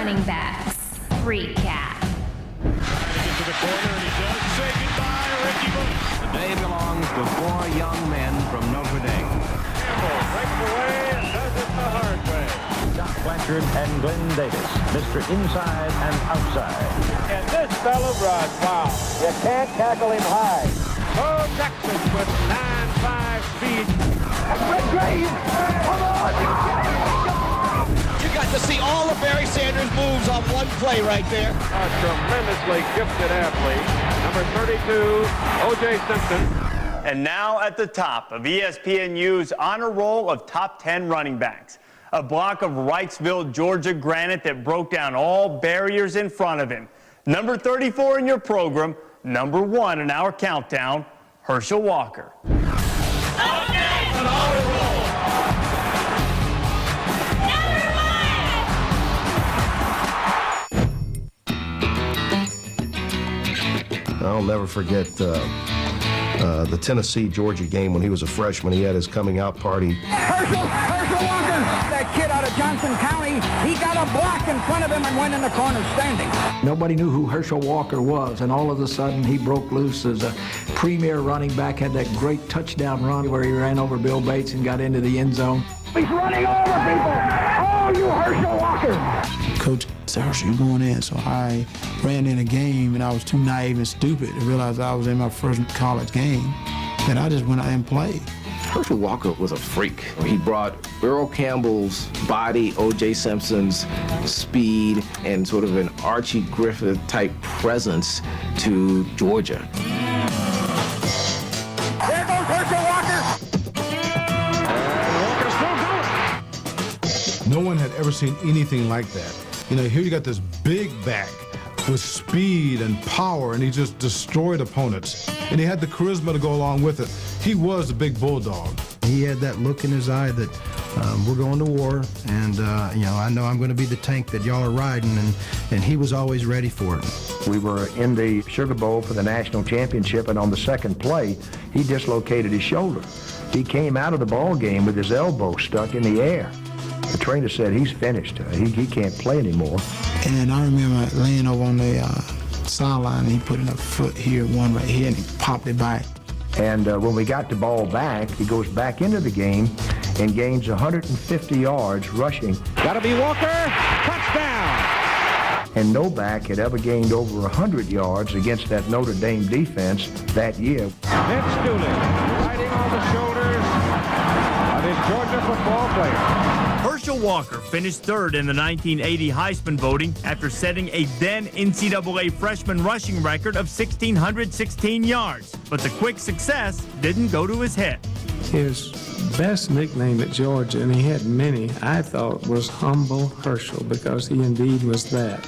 running backs recap. Into the corner, and he does say goodbye to Ricky Booth. The day belongs to four young men from Notre Dame. Campbell breaks away and does it the hard way. Doc Blanchard and Glenn Davis, Mr. Inside and Outside. And this fella runs, wow. You can't tackle him high. Bo Jackson with 9.5 speed. Come on, you got to see all of Barry Sanders' moves on one play right there. A tremendously gifted athlete. Number 32, O.J. Simpson. And now at the top of ESPNU's honor roll of top 10 running backs. A block of Wrightsville, Georgia granite that broke down all barriers in front of him. Number 34 in your program, number 1 in our countdown, Herschel Walker. I'll never forget the Tennessee-Georgia game when he was a freshman. He had his coming out party. Herschel Walker, that kid out of Johnson County, he got a block in front of him and went in the corner standing. Nobody knew who Herschel Walker was, and all of a sudden he broke loose as a premier running back, had that great touchdown run where he ran over Bill Bates and got into the end zone. He's running over people. Oh, you Herschel Walker. Coach said, Herschel, you going in? So I ran in a game, and I was too naive and stupid to realize I was in my first college game. And I just went out and played. Herschel Walker was a freak. He brought Earl Campbell's body, O.J. Simpson's speed, and sort of an Archie Griffith-type presence to Georgia. There goes Herschel Walker. And Walker's still going. No one had ever seen anything like that. You know, here you got this big back with speed and power, and he just destroyed opponents. And he had the charisma to go along with it. He was a big bulldog. He had that look in his eye that we're going to war, and I know I'm going to be the tank that y'all are riding, and he was always ready for it. We were in the Sugar Bowl for the national championship, and on the second play, he dislocated his shoulder. He came out of the ball game with his elbow stuck in the air. The trainer said he's finished. He can't play anymore. And I remember laying over on the sideline, and he put in a foot here, one right here, and he popped it back. And when we got the ball back, he goes back into the game and gains 150 yards rushing. Gotta be Walker, touchdown! And no back had ever gained over 100 yards against that Notre Dame defense that year. Vince Dooley riding on the shoulders of his Georgia football player. Herschel Walker finished third in the 1980 Heisman voting after setting a then NCAA freshman rushing record of 1,616 yards. But the quick success didn't go to his head. His best nickname at Georgia, and he had many, I thought, was Humble Herschel, because he indeed was that.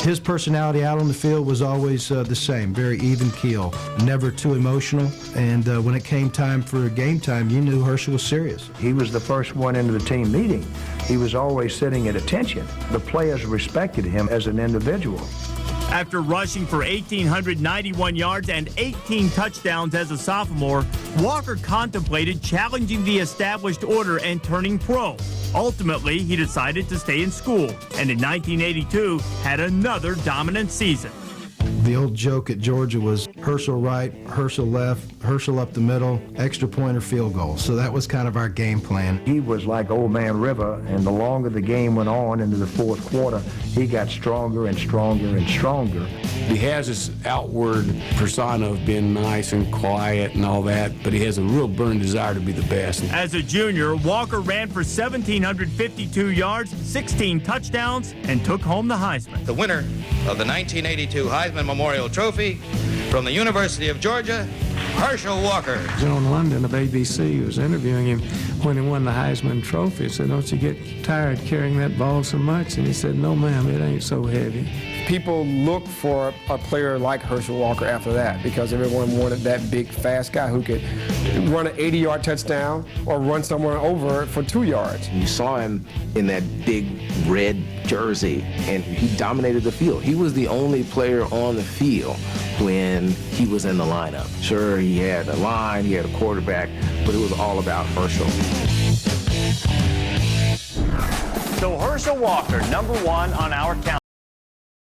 His personality out on the field was always the same, very even keel, never too emotional. And when it came time for game time, you knew Herschel was serious. He was the first one into the team meeting. He was always sitting at attention. The players respected him as an individual. After rushing for 1,891 yards and 18 touchdowns as a sophomore, Walker contemplated challenging the established order and turning pro. Ultimately, he decided to stay in school, and in 1982 had another dominant season. The old joke at Georgia was Herschel right, Herschel left, Herschel up the middle, extra point or field goal. So that was kind of our game plan. He was like Old Man River, and the longer the game went on into the fourth quarter, he got stronger and stronger and stronger. He has this outward persona of being nice and quiet and all that, but he has a real burning desire to be the best. As a junior, Walker ran for 1,752 yards, 16 touchdowns, and took home the Heisman. The winner of the 1982 Heisman Memorial Trophy from the University of Georgia, Herschel Walker. John London of ABC was interviewing him when he won the Heisman Trophy. He said, "Don't you get tired carrying that ball so much?" And he said, "No, ma'am, it ain't so heavy." People look for a player like Herschel Walker after that because everyone wanted that big, fast guy who could run an 80-yard touchdown or run somewhere over for 2 yards. You saw him in that big red jersey, and he dominated the field. He was the only player on the field when he was in the lineup. Sure, he had a line, he had a quarterback, but it was all about Herschel. So Herschel Walker, number 1 on our countdown.